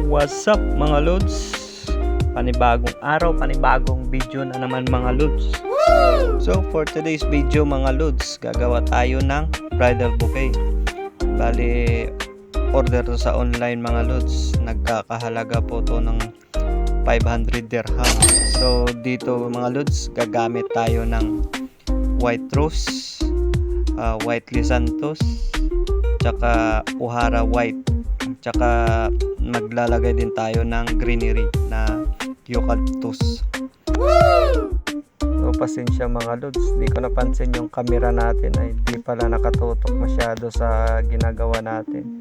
What's up mga lods? Panibagong araw, panibagong video na naman mga lods. So for today's video mga lods, gagawa tayo ng bridal bouquet. Bali, order to sa online mga lods. Nagkakahalaga po to ng 500 dirham. So dito mga lods, gagamit tayo ng white rose, white lisantos, tsaka uhara white, tsaka maglalagay din tayo ng greenery na eucalyptus. So pasensya mga lods, di ko napansin yung camera natin ay di pala nakatutok masyado sa ginagawa natin.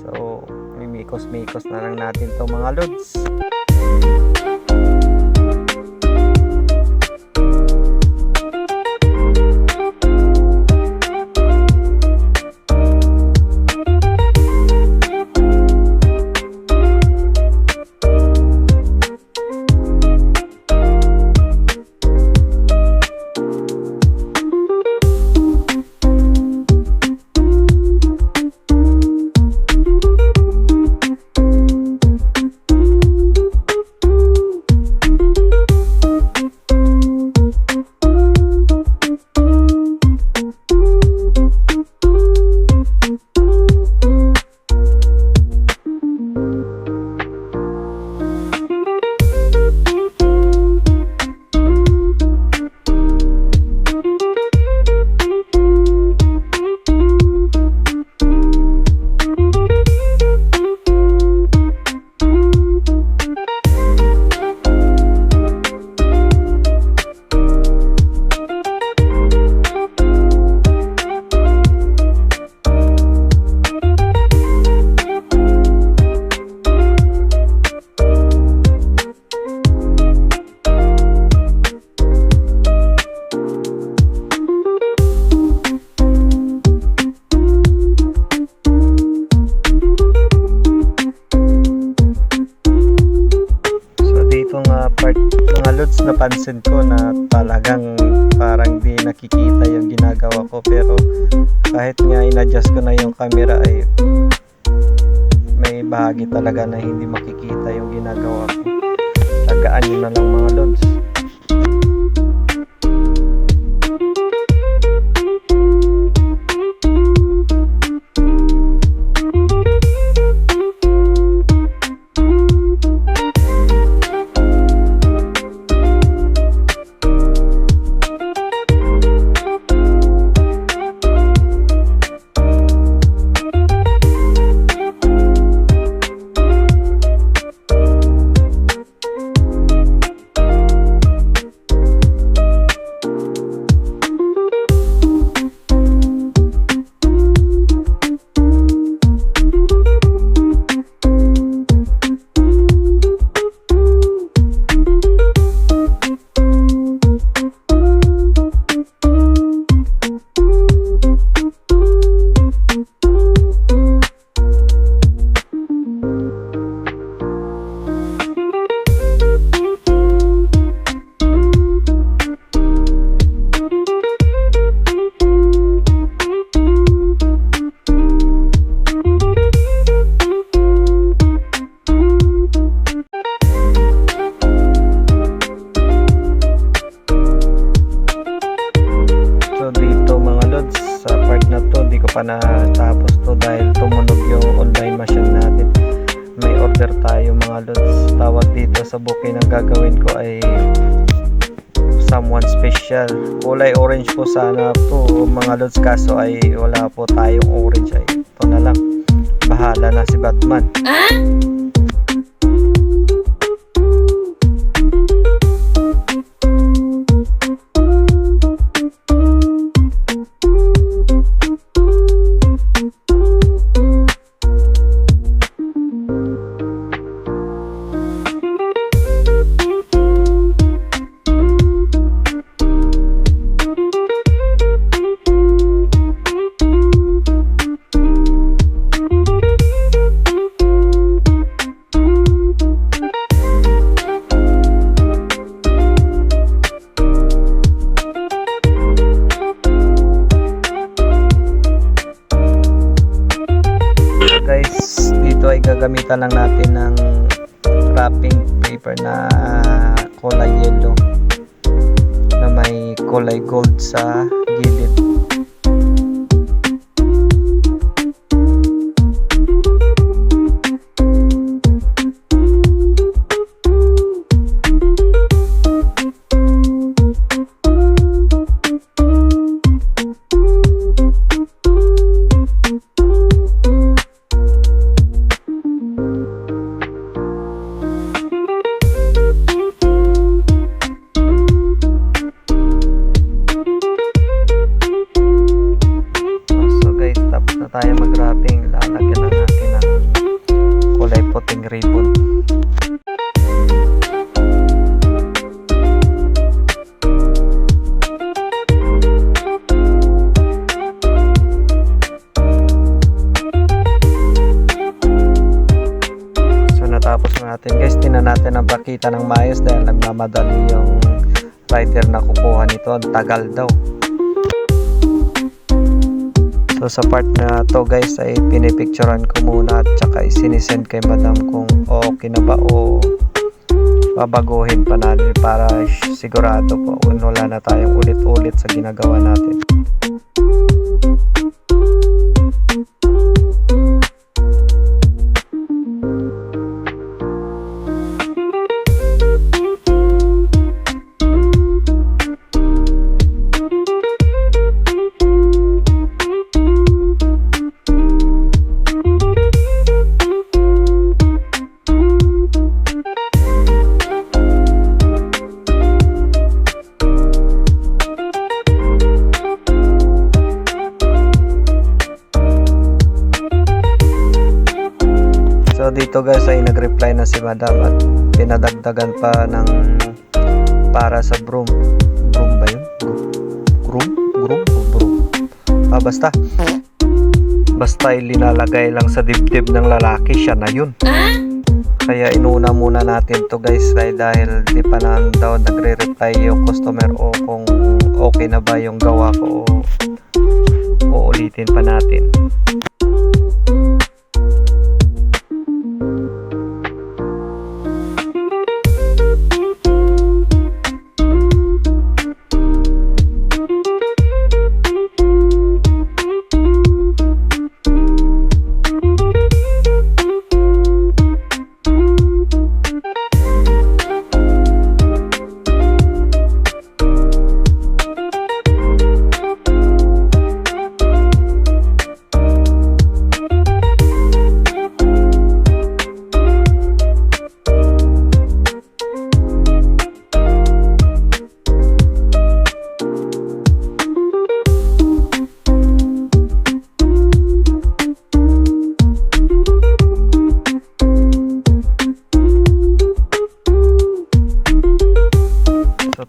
So mimikos-mikos na lang natin to mga lods. Part mga lods, napansin ko na talagang parang di nakikita yung ginagawa ko, pero kahit nga in-adjust ko na yung camera ay may bahagi talaga na hindi makikita yung ginagawa ko. Tagaan nyo na lang mga lods. Sa part na to, di ko pa natapos to dahil tumunog yung online machine natin. May order tayo mga lods. Tawag dito sa bouquet na gagawin ko ay someone special. Kulay orange po sana to mga lods, kaso ay wala po tayong orange. Ay ito na lang, bahala na si Batman. gagamitan lang natin ng wrapping paper na kulay yellow na may kulay gold sa gilid. Tayo mag-wrapping, lalagyan lang natin ng kulay puting ribbon. So natapos na natin guys, tingnan natin ang pakita ng maayos dahil nagmamadali yung rider na kukuha nito, ang tagal daw. So sa part na to guys ay pinipicturean ko muna at saka isinisend kay madam kung okay na ba o babaguhin pa natin para sigurado po wala na tayong ulit-ulit sa ginagawa natin. So dito guys ay nag-reply na si madam at pinadagdagan pa ng para sa broom. Broom ba yun? Broom? Basta linalagay lang sa dibdib ng lalaki, siya na yun. Kaya inuna muna natin to guys dahil di pa na daw nagre-reply yung customer o kung okay na ba yung gawa ko o ulitin pa natin.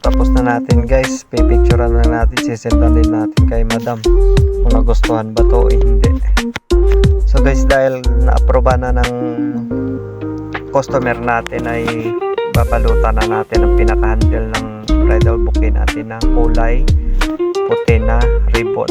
Tapos na natin guys, pipicturean na natin, sisendan din natin kay madam kung nagustuhan ba to o hindi. So guys, dahil na-aproba na ng customer natin ay babalutan na natin ang pinaka-handle ng bridal bouquet natin ng kulay puti na ribbon.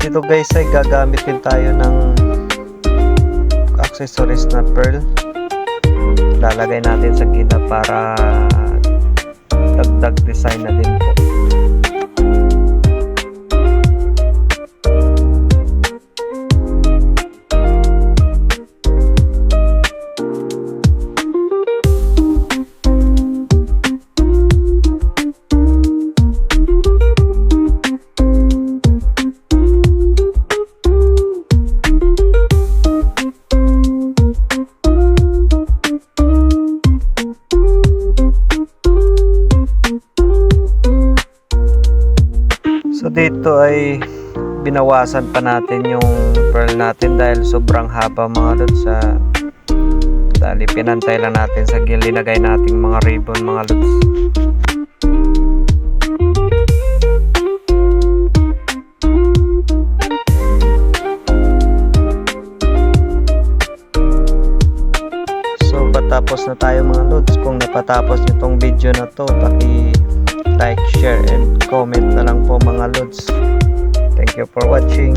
Dito guys ay gagamit din tayo ng accessories na pearl. Lalagay natin sa gina para dagdag design na din po. dito ay binawasan pa natin yung pearl natin dahil sobrang haba mga lods. Dali pinantay lang natin sa linagay nating mga ribbon mga lods. So patapos na tayo mga lods. Kung napatapos nyo tong video na to, like, share and comment na lang po mga lods. Thank you for watching.